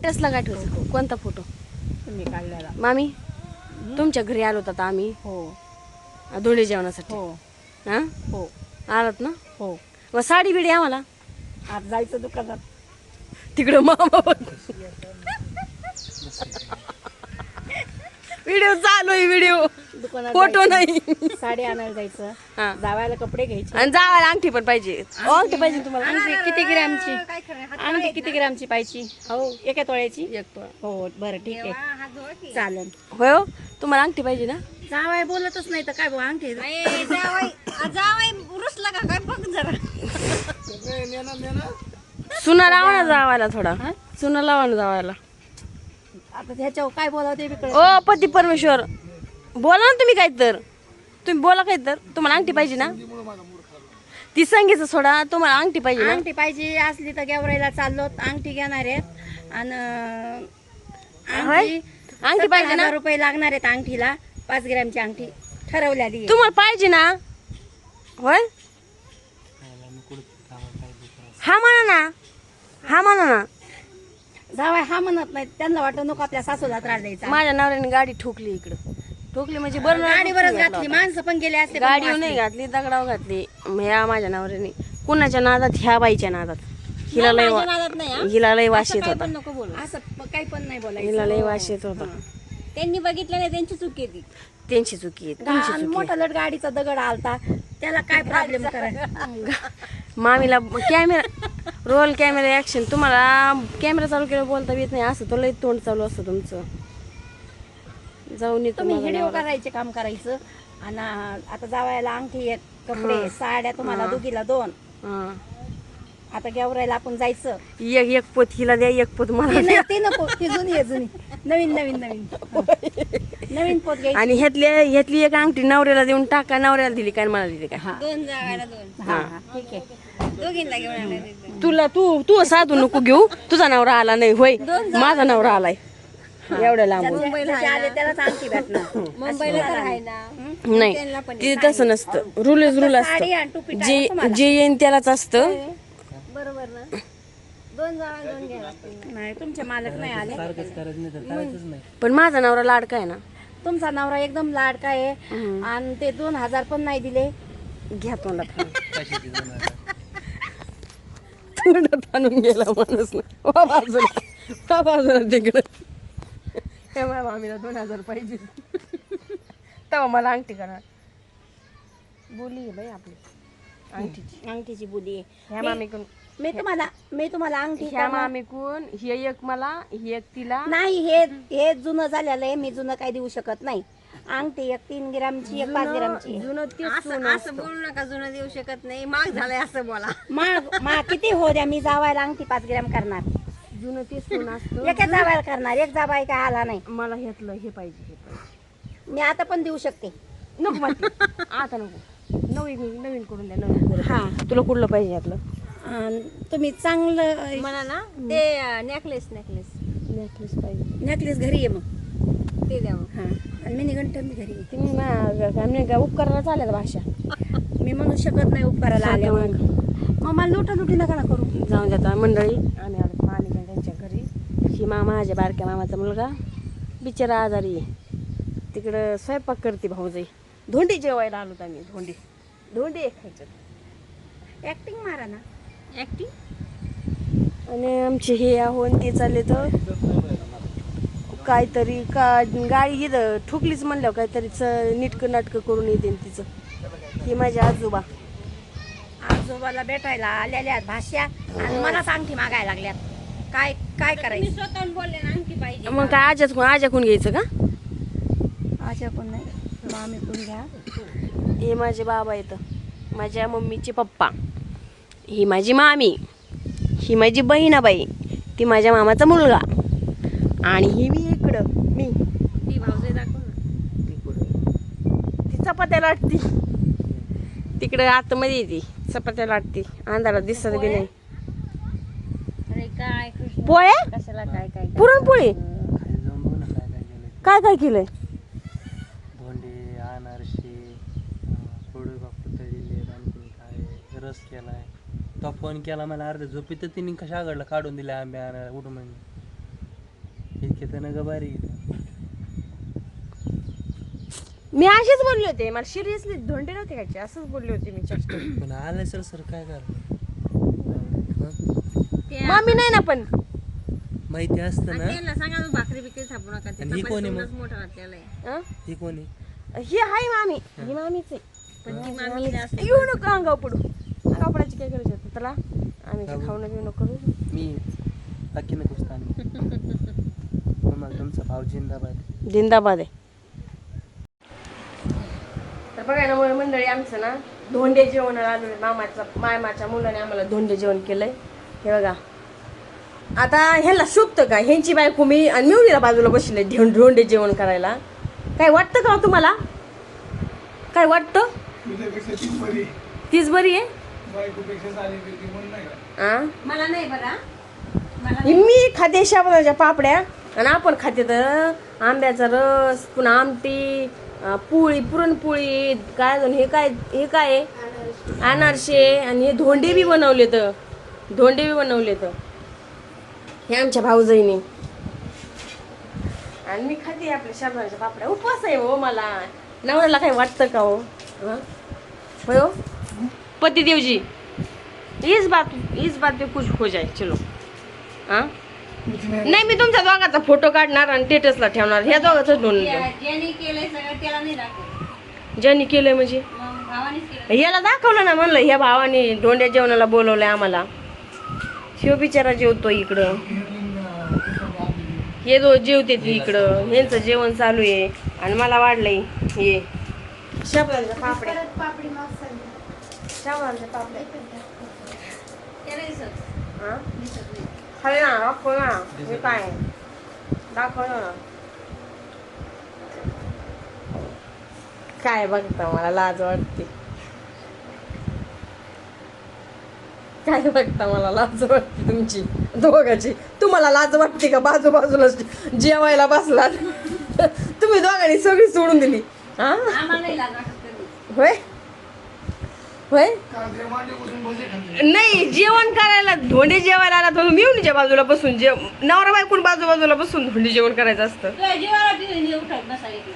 स्टेटसला काय ठेवायचं? कोणता फोटो? तुम्ही काढलेला. मामी तुमच्या घरी आलो होता आम्ही हो धुळे जेवणासाठी. हो हा हो आलात ना? हो. मग साडी बिडी आम्हाला आज जायचं दुकानात. तिकडं मामा व्हिडिओ चालू आहे, व्हिडिओ दुकानात फोटो जायचं. नाही. साडी आणायला जायचं. हा. जावायला कपडे घ्यायचे. आणि जावायला अंगठी पण पाहिजे. अंगठी पाहिजे तुम्हाला? अंगठी किती ग्रॅमची? अंगठी किती ग्रॅमची पाहिजे? हो एका तोळ्याची. हो बरं ठीक आहे चालेल. होय हो, तुम्हाला अंगठी पाहिजे ना? जावाय बोलतच नाही तर काय भाऊ अंगठी. जावाई रुसला का काय बघ जरा. सुना लावा ना जावायला थोडा. सुना लावा ना जावायला. आता त्याच्यावर काय बोलावं ते बी कळत ओ पती परमेश्वर बोला ना तुम्ही काय तर. तुम्ही बोला काय तर. तुम्हाला अंगठी पाहिजे ना? ती संगीचं सोडा, तुम्हाला अंगठी पाहिजे नाही. ना? अंगठी पाहिजे असली तर गेवरायला चाललो अंगठी घेणार आहेत आणि होय? अंगठी पाहिजे ना? 70,000 रुपये लागणार आहेत अंगठीला. 5 ग्रॅमची अंगठी ठरवलेली आहे. तुम्हाला पाहिजे ना? होय हा म्हणा ना, हा म्हणा ना. जावाय हा म्हणत नाही. त्यांना वाटत नको आपल्या सासूला त्रास द्यायचा. माझ्या नवऱ्याने गाडी ठोकली इकडं. ठोकली म्हणजे बरं गाडीवरच घातली. माणसं पण गेले असते पण गाडी वाचली. नाही घातली, दगडावर घातली. ह्या माझ्या नवऱ्याने कुणाच्या नादात, ह्या बाईच्या नादात. हिला लय माझ्या नादात नाही, हा. हिला लय वास येत काय होता. पण नको बोलू. असं काही पण नाही बोलायचं. हिला लय वास येत होता. त्यांनी बघितलं नाही, त्यांची चुकी आहे ती. त्यांची चुकी आहे, तुमची आणि चुकी मोठा लट गाडीचा दगड आलता त्याला काय प्रॉब्लेम करायचा. आहे. मामीला कॅमेरा रोल कॅमेरा ऍक्शन. तुम्हाला कॅमेरा चालू केला बोलता येत नाही. असं तो लय तोंड चालू असतं तुमचं. जाऊन येतो तुम्ही माझा व्हिडिओ नवरा. करायचे काम करायचं. आणि आता जावायला अंगठी एक, कपडे साड्या तुम्हाला दोघीला 2. हा. आता गेवरायला आपण जायचं. एक पोत हिला द्या, एक पोत मला ती द्या. नाही, ती नको, ती जुनी आहे जुनी. नवीन नवीन नवीन नवीन पोत घ्यायची. आणि ह्यातली एक अंगठी नवऱ्याला देऊन टाका. नवऱ्याला दिली काय मला दिली काय? 2 जावायला 2. हा हा ठीक आहे. दोघींना घेऊन आणायचं. तुला तू साधू नको घेऊ. तुझा नवरा आला नाही होय, माझा नवरा आलाय एवढ्या लांबून. जसे आले त्यालाच अंगठी भेटणार. मुंबईला तर आहे ना. नाही तिथे तसं नसतं. रूल साडी असतं. आणि टोपी टाका तुम्हाला. जे येईन त्यालाच असतं. बरोबर ना. 2 जावा 2 घ्यायला लागतील. नाही तुमचे मालक नाही आले. पण माझा नवरा लाडका आहे ना. तुमचा नवरा एकदम लाडका आहे. आणि ते 2,000 पण नाही दिले. घ्या तोंडात तोंडात आणून गेला माणूस ना. बाजूला तिकडं. माझ्या मामीला 2,000 पाहिजे. तेव्हा मला अंगठी करा. बोली आहे बाई आपली अंगठीची बुली ह्या मामीकडून. मी तुम्हाला अंगठी ह्या मामीकडून ही एक मला, ही एक तिला. नाही. हे जुनं झालेलं आहे. मी जुनं काही देऊ शकत नाही. अंगठी एक 3 ग्रॅमची, एक 5 ग्रॅमची. जुनं तेच असं बोलू नका. जुनं देऊ शकत नाही. माग झालंय असं बोला. मग किती हो द्या. मी जावायला अंगठी 5 ग्रॅम करणार. जुनं तेच सोनं असतं. एका जावायला करणार. एक जावाय काय आला नाही. मला घेतलं हे पाहिजे, हे पाहिजे. मी आता पण देऊ शकते. नको माहिती आता नको. नवीन करून द्या. नवीन करून. हा तुला कुठलं पाहिजे यातलं? तुम्ही चांगलं म्हणा ना ते नेकलेस नेकलेस पाहिजे. नेकलेस घरी आहे मग ते द्या मग. हा. आणि मिनी घंटन घरी आहे. तुम्ही उपकरणाला चालेल भाषा. मी म्हणू शकत नाही उपकाराला आल्या मग मला लुटालुटी नका ना करू. जाऊन जाता मंडळी. आम्ही आलो मालिका त्यांच्या घरी. ही माझ्या बारक्या मामाचा मुलगा बिचारा आजारी आहे. तिकडं स्वयंपाक करते भाऊजाई. धोंडी जेवायला आलो आम्ही. धोंडी एक खायचं. ऍक्टिंग मारा ना. ऍक्टिंग. आणि आमचे हे आहोन ते चालले तर काहीतरी गाडी इथं ठोकलीच म्हणल्यावर काहीतरी नीटकं नाटकं करून येते तिचं. ही माझी आजोबा. आजोबाला भेटायला आलेल्या आहेत भाषा आणि मलाच अंगठी मागायला लागल्यात. काय करायचं. स्वतःहून बोलले ना अंगठी पाहिजे. मग काय आजाकून घ्यायचं का? आजा पण नाही. मामी पण घ्या. हे माझे बाबा येतं. माझ्या मम्मीचे पप्पा. ही माझी मामी. ही माझी बहिणाबाई. ती माझ्या मामाचा मुलगा. आणि ही मी इकडं. मी ती भाऊजाई दाखव ना. ती चपात्या लाटती. तिकडं आतमध्ये येते चपात्या लाटती. अंधारात दिसत बी नाही. अरे काय कृष्ण. पोळ्या कशाला काय पुरणपोळी काय केलंय? धोंडे, अनारसे, कोडू बापू तळलेले, आणखी काय रस केलाय. तो फोन केला मला अर्ध्या झोपेत तिने कशा आघडला काढून दिल्या आंबे आणा उठून म्हणजे. घेताना गबारी मी असेच बोलले होते, मला सिरियसली धोंडे नव्हते खायचे, असंच बोलले होते मी चेष्ट. पण आलं सर काय करणार मम्मी नाही ना पण माहिती असतं ना. त्यांना सांगा मग भाकरी बिकरी थापू नका, ते आणि ही कोण आहे मग? चपातीवरूनच मोठा घातलेला आहे. हं? ही कोण आहे? ही आहे मामी, ही मामीच आहे. पण ती मामी जास्त येऊ नको अंगाव पडू, अंगाव पडायची काय गरज होती त्याला. आम्ही काय खाऊ बिऊ नको करू. मी बाकी नको मग तुमचा भाव जिंदाबाद. जिंदाबाद आहे. तर बघा ना मंडळी, आमचं ना धोंडे जेवणाला आलो. मामाच्या मुलाने आम्हाला धोंडे जेवण केलंय. हे बघा, आता ह्याला शोभतं का? ह्यांची बायको मी आणि मिवणीला बाजूला बसले धोंडे जेवण करायला. काय वाटतं का तुम्हाला? काय वाटतं? तीच बरी आहे. मला नाही बघा. मी खाते शाबुदाच्या पापड्या आणि आपण खाते तर आंब्याचा रस, पुन्हा आमटी, पोळी, पुरणपोळी, काय अजून हे काय आहे? अनारसे. आणि हे धोंडे बी बनवले तर हे आमच्या भाऊजाईने. आणि मी खाते आपल्या शाबुदाच्या पापड्या. उपवास आहे हो मला. नवऱ्याला काही वाटतं का हो? होय हो पतिदेवजी, इस बात पे कुछ हो जाए. चलो हा नाही, मी तुमच्या दोघांचा फोटो काढणार आणि स्टेटसला ठेवणार. ह्या दोघांच नोंद. ज्यांनी केलंय सगळं त्याला नाही दाखवलं. ज्यांनी केलंय म्हणजे मग भावानेच केलं. याला दाखवलं ना, म्हणलं ह्या भावाने धोंड्या जेवणाला बोलवलंय आम्हाला. शिव बिचारा जेवतो इकडं, हे जेवते ती इकडं. ह्यांचं जेवण चालू आहे आणि मला वाढलंय हे शाबुदाच्या पापड्या. शाबुदाच्या पापड्या त्याला दिसत. हा खाली ना, दाखव ना. हे काय दाखव ना. काय बघता, मला लाज वाटते. काय बघता, मला लाज वाटते तुमची दोघांची. तुम्हाला लाज वाटते का? बाजूला जेवायला बसलात तुम्ही दोघांनी सगळी सोडून दिली. हा आम्हाला नाही लाज वाटत कधी. होय होय. नाही, जेवण करायला धोंडे जेवायला आला तर मिळूनच्या बाजूला बसून नवरा बायकून बाजूला बसून धोंडे जेवण करायचं असतं. तुझ्या जीवाला तिने उठत नसायचं.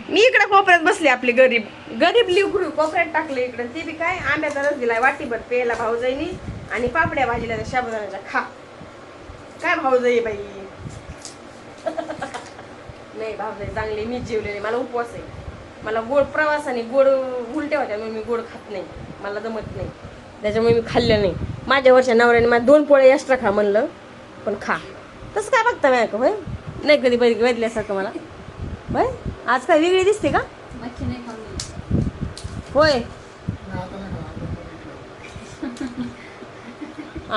मी इकडे कोपऱ्यात बसले. आपली गरीब लिवकरू कोपऱ्यात टाकले इकडे. ते बी काय आंब्याचा रस दिलाय वाटीभर प्यायला भाऊजाईनी, आणि पापड्या भाजीला शाबुदाण्याच्या. खा काय भाऊजाई बाई. नाही भाऊजाई चांगली, मीच जेवलेली. मला उपवास आहे. मला गोड प्रवासाने गोड उलट्या होत्या म्हणून मी गोड खात नाही. मला जमत नाही, त्याच्यामुळे मी खाल्लं नाही. माझ्या वरच्या नवऱ्याने मला 2 पोळे एक्स्ट्रा खा म्हणलं, पण खा. तसं काय बघता मी होय? नाही कधी बदल्यासारखं मला होय. आज काय वेगळी दिसते का? मच्छी नाही खाऊन होय.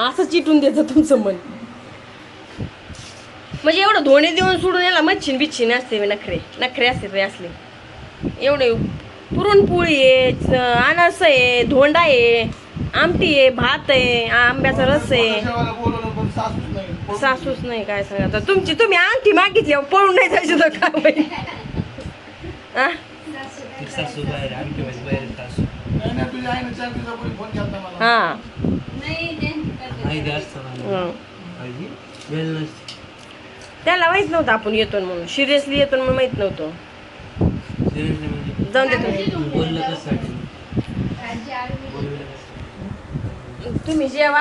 असं चिटून देतं तुमचं मन. म्हणजे एवढं धोणे देऊन सोडून याला मच्छीन बिच्छीन असते. नखरे असते ते असले. एवढे पुरणपोळी आहे, अनारस आहे, धोंडा आहे, आमटी आहे, भात आहे, आंब्याचा रस आहे. सासूच नाही. काय सांगा तुम्ही अंगठी मागितली पळून नाही जायचं तर काय होईल? हा त्याला माहित नव्हतं आपण येतो म्हणून. सिरियसली येतो म्हणून माहित नव्हतं. जाऊन देतो. तुम्ही जेवा.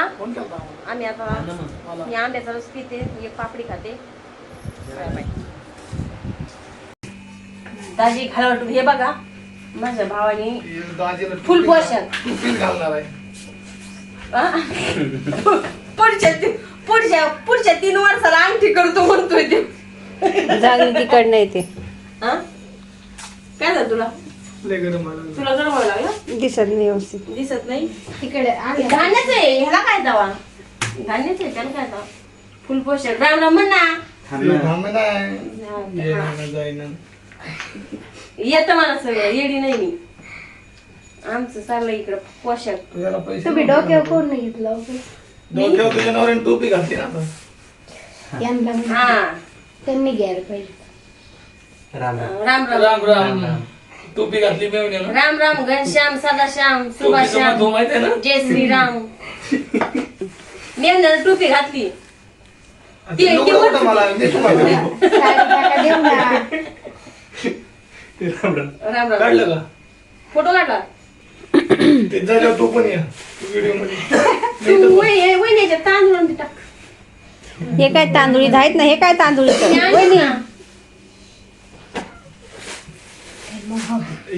आम्ही आता मी आंब्याचा रस पिते, एक पापडी खाते. दाजी खालवट. हे बघा माझ्या भावाने फुल पोषण पुढच्या 3 वर्षाला अंगठी करतो म्हणतोय ते. जागी तिकडनं येते. काय झालं तुला? तुला गरम व्हायला लागलं? दिसत नाही व्यवस्थित. दिसत नाही. तिकडे धान्याच आहे. ह्याला काय दावा? धान्याच आहे, त्याला काय दावा? फुल पोषण. राम राम म्हण ना. येतं मला सगळं. येडी नाही मी. आमचं चाललंय इकडं पोषण. तुम्ही डोक्यावर कोण नाही घेतलं? टोपी घातली ना. हा त्यांनी घ्यायला पाहिजे. राम राम. टोपी घातली मेवण्याला. राम राम. घनश्याम, सदाश्याम, सुभाश्याम, माहिती आहे ना. जय श्रीराम. मेवण्याला टोपी घातली. ते लुगडं कुठं मला दे तुम्हाला. ते राम राम. राम राम. काढलं का फोटो काढला ते झाल्यावर तो पण या व्हिडिओ मध्ये तू वहिनीच्या तांदूळ टाक. हे काय तांदुळी आहेत ना, हे काय तांदुळी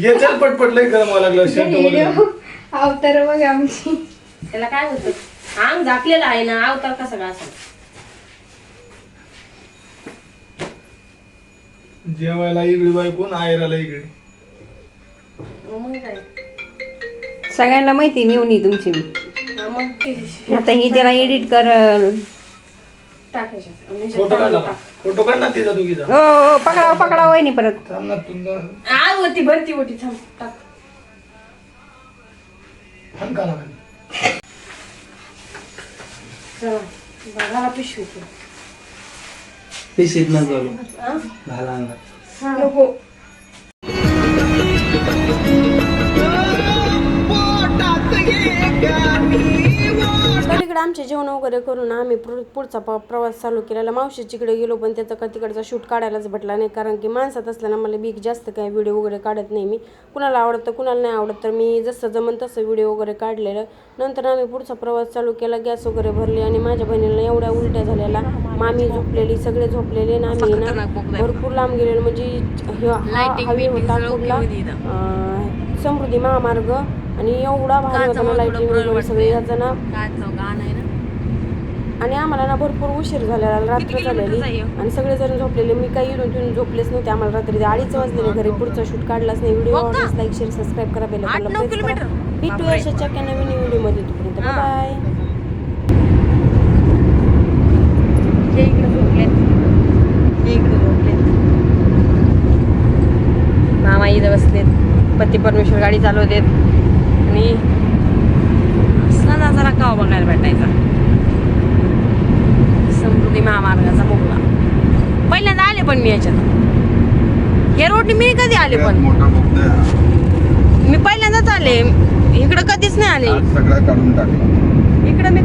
हे चल पटपट लय गरम व्हायला लागलं शर्ट वगैरे. अवतार बघ आमची. त्याला काय होतं अंग झाकलेलं आहे ना, अवतार कसा काय असेल. जेवायला इकडे बायकोन आयराला इकडे. मग काय सगळ्यांना माहिती नेऊन तुमची मी. हा मग आता ही त्याला एडिट कर. टाकायचं फोटो काढला का? फोटो काढ ना तिचा दोघीचा. हो पकडा पकडा वहिनी परत. थांब ना तुला आज होती भरती होती थांब टाक. थांब का लागली. चला बघायला पिशवी तू. पिशीत न करू घाला अंगात. नको पलीकडे आमचे जेवण वगैरे करून आम्ही पुढचा प्रवास चालू केलेला. मावशीच्याकडे गेलो पण त्याचा का तिकडचा शूट काढायलाच भेटला नाही, कारण की माणसात असल्यानं मला बीक जास्त काय व्हिडिओ वगैरे काढत नाही मी. कुणाला आवडतं कुणाला नाही आवडत, तर मी जसं जमन तसं व्हिडिओ वगैरे काढलेलं. नंतर आम्ही पुढचा प्रवास चालू केला, गॅस वगैरे भरले आणि माझ्या बहिणीला एवढ्या उलट्या झालेला. मामी झोपलेली, सगळे झोपलेले आणि आम्ही ना भरपूर लांब गेलेलो. म्हणजे हवे होता कुठला समृद्धी महामार्ग आणि एवढा भारी होता ना लाईटिंग सगळे याचा ना. आणि आम्हाला ना भरपूर उशीर झालेला, रात्र झालेली आणि सगळेजण झोपलेले. मी काही इथून तिथून झोपलेच नव्हते. आम्हाला रात्री 2:30 वाजले घरी. पुढचा शूट काढलाच नाही. व्हिडिओ आवडल्यास लाईक शेअर सबस्क्राईब करा, बेल आयकॉनला प्रेस करा. भेटूया अशाच्या नवीन व्हिडिओमध्ये. तोपर्यंत बाय. मामा इथं बसलेत, पती परमेश्वर गाडी चालवतेत आणि असला नजारा का बघायला भेटायचा. समृद्धी महामार्गाचा मोगला पहिल्यांदा आले पण मी याच्यात. हे रोडने मी कधी आले पण मी पहिल्यांदाच आले इकडं, कधीच नाही आले सगळं काढून टाकलं. इकडं मी